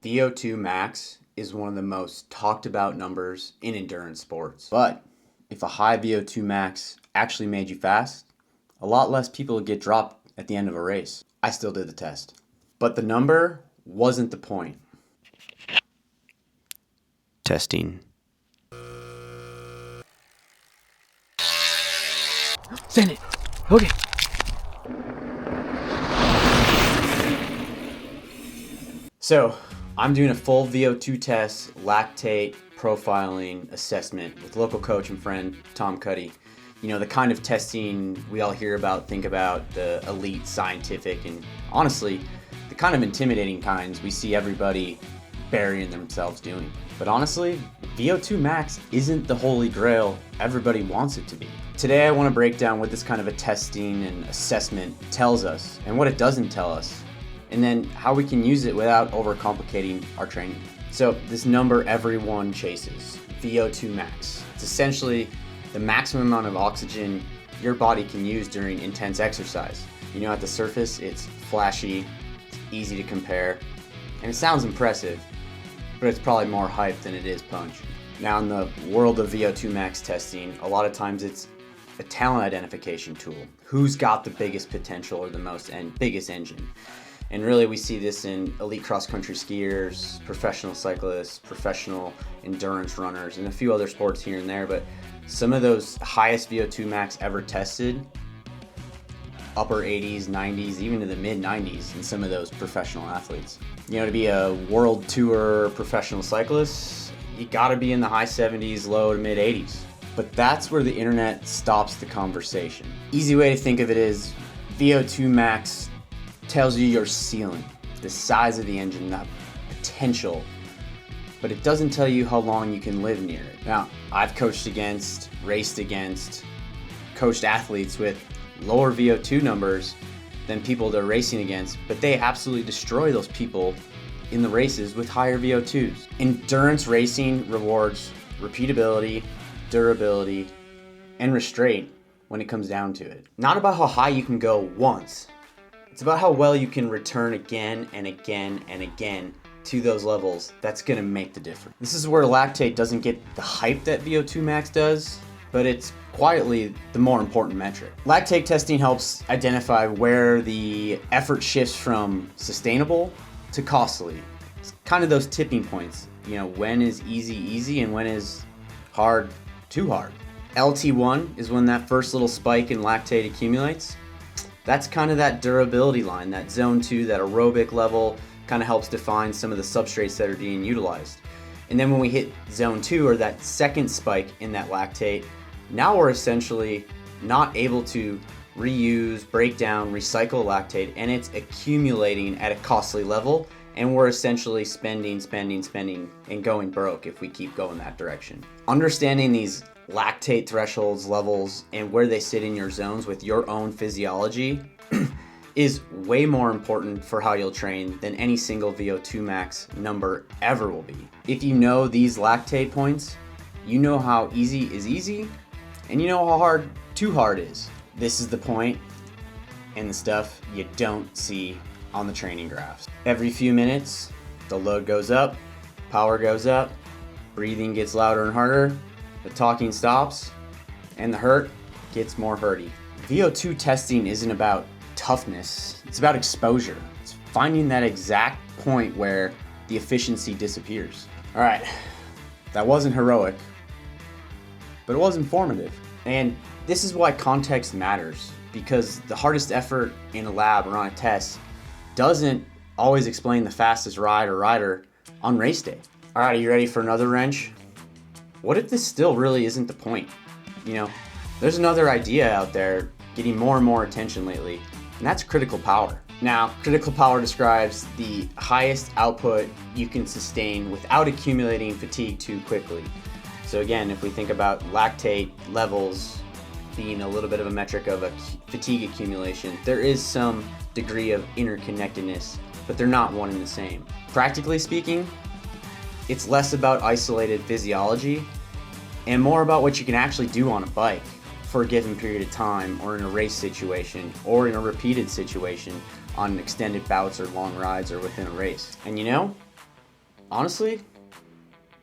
VO2 max is one of the most talked about numbers in endurance sports. But if a high VO2 max actually made you fast, a lot less people would get dropped at the end of a race. I still did the test. But the number wasn't the point. Testing. Send it. Okay. So I'm doing a full VO2 test, lactate, profiling, assessment with local coach and friend Tom Cuddy. You know, the kind of testing we all hear about, think about, the elite, scientific, and honestly, the kind of intimidating kinds we see everybody burying themselves doing. But honestly, VO2 max isn't the holy grail everybody wants it to be. Today I want to break down what this kind of a testing and assessment tells us and what it doesn't tell us, and then how we can use it without overcomplicating our training. So this number everyone chases, VO2 max. It's essentially the maximum amount of oxygen your body can use during intense exercise. You know, at the surface, it's flashy, it's easy to compare, and it sounds impressive, but it's probably more hype than it is punch. Now in the world of VO2 max testing, a lot of times it's a talent identification tool. Who's got the biggest potential or the most and biggest engine? And really we see this in elite cross-country skiers, professional cyclists, professional endurance runners, and a few other sports here and there. But some of those highest VO2 max ever tested, upper 80s, 90s, even to the mid 90s in some of those professional athletes. You know, to be a world tour professional cyclist, you gotta be in the high 70s, low to mid 80s. But that's where the internet stops the conversation. Easy way to think of it is VO2 max tells you your ceiling, the size of the engine, the potential, but it doesn't tell you how long you can live near it. Now, I've coached against, raced against, coached athletes with lower VO2 numbers than people they're racing against, but they absolutely destroy those people in the races with higher VO2s. Endurance racing rewards repeatability, durability, and restraint when it comes down to it. Not about how high you can go once. It's about how well you can return again and again and again to those levels. That's gonna make the difference. This is where lactate doesn't get the hype that VO2 max does, but it's quietly the more important metric. Lactate testing helps identify where the effort shifts from sustainable to costly. It's kind of those tipping points. You know, when is easy and when is hard too hard. LT1 is when that first little spike in lactate accumulates. That's kind of that durability line, that zone 2, that aerobic level, kind of helps define some of the substrates that are being utilized. And then when we hit zone 2, or that second spike in that lactate, now we're essentially not able to reuse, break down, recycle lactate, and it's accumulating at a costly level, and we're essentially spending, and going broke if we keep going that direction. Understanding these lactate thresholds, levels, and where they sit in your zones with your own physiology is way more important for how you'll train than any single VO2 max number ever will be. If you know these lactate points, you know how easy is easy, and you know how hard too hard is. This is the point and the stuff you don't see on the training graphs. Every few minutes, the load goes up, power goes up, breathing gets louder and harder, the talking stops, and the hurt gets more hurty. VO2 testing isn't about toughness, it's about exposure. It's finding that exact point where the efficiency disappears. All right, that wasn't heroic, but it was informative. And this is why context matters, because the hardest effort in a lab or on a test doesn't always explain the fastest ride or rider on race day. All right, are you ready for another wrench? What if this still really isn't the point? You know, there's another idea out there getting more and more attention lately, and that's critical power. Now, critical power describes the highest output you can sustain without accumulating fatigue too quickly. So again, if we think about lactate levels being a little bit of a metric of a fatigue accumulation, there is some degree of interconnectedness, but they're not one and the same. Practically speaking, it's less about isolated physiology and more about what you can actually do on a bike for a given period of time, or in a race situation, or in a repeated situation on extended bouts or long rides or within a race. And you know, honestly,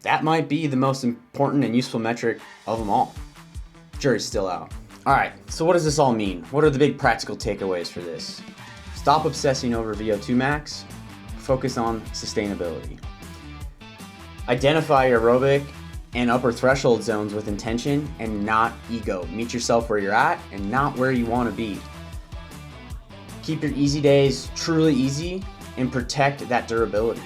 that might be the most important and useful metric of them all. Jury's still out. All right, so what does this all mean? What are the big practical takeaways for this? Stop obsessing over VO2 max, focus on sustainability. Identify aerobic and upper threshold zones with intention and not ego. Meet yourself where you're at and not where you want to be. Keep your easy days truly easy and protect that durability.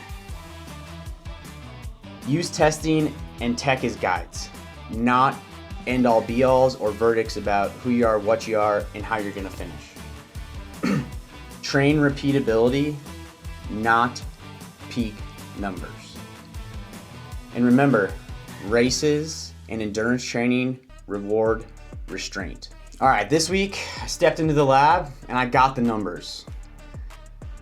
Use testing and tech as guides, not end-all be-alls or verdicts about who you are, what you are, and how you're going to finish. Train repeatability, not peak numbers. And remember, races and endurance training reward restraint. All right, this week I stepped into the lab and I got the numbers.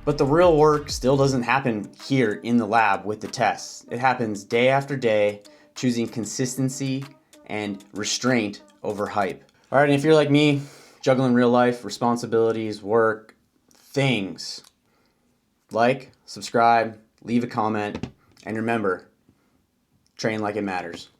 But the real work still doesn't happen here in the lab with the tests. It happens day after day, choosing consistency and restraint over hype. All right, and if you're like me, juggling real life, responsibilities, work, things, like, subscribe, leave a comment, and remember, train like it matters.